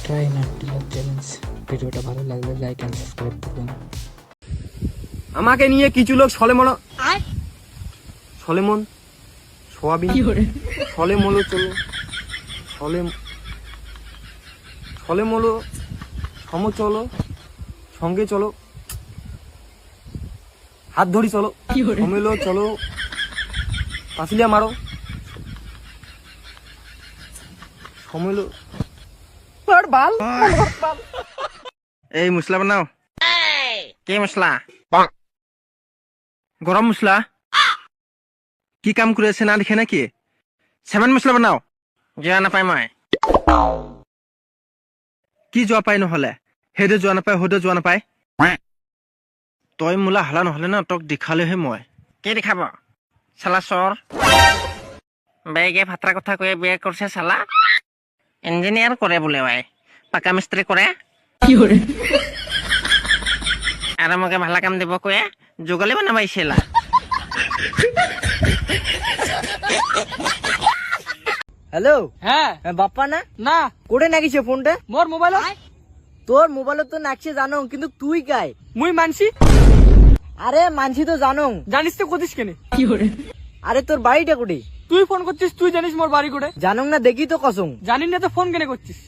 Try not to love challenge. ভিডিওটা ভালো লাগলে লাইক এন্ড সাবস্ক্রাইব করবেন। আমাকে নিয়ে কিছু লোক সলেমন সোয়াবিন সলেমলো চলো সলেমলো চলো সঙ্গে চলো হাত ধরি চলো সমেলো চলো পাঁচিলিয়া মারো সমেলো বাল এই মশলা বানাও কি মশলা গরম মশলা কি কাম করে আছে না দেখে নাকি সেভেন মশলা বানাও যোৱা নাপায় মই কি যোৱা পাই নহলে হেদে যোৱা নাপায় হদে যোৱা নাপায় তই মোলা হালা নহলে না তক দেখালেহে মই কি দেখাব চালা চৰ বেগে ভাতৰা কথা কৈ বিয়ে কৰিছে চালা ইঞ্জিনিয়াৰ কৰে বোলে ভাই পাকা মিস্ত্ৰী কৰে আৰু মোকে ভালা কাম দিব কৈ যোগালি বনাবাইছিলা হ্যালো হ্যাঁ বাপ্পা না না কোটে নাকিছে ফোনটা মোর মোবাইল তোর মোবাইল তো নাকছে জানো কিন্তু তুই গায় মুই মানছি আরে মানছি তো জানো জানিস তো কদিস কেনে আরে তোর বাড়িটা কোটে তুই ফোন করছিস তুই জানিস মোর বাড়ি কোটে জানো না দেখি তো কসম জানি না তো ফোন কেনে করছিস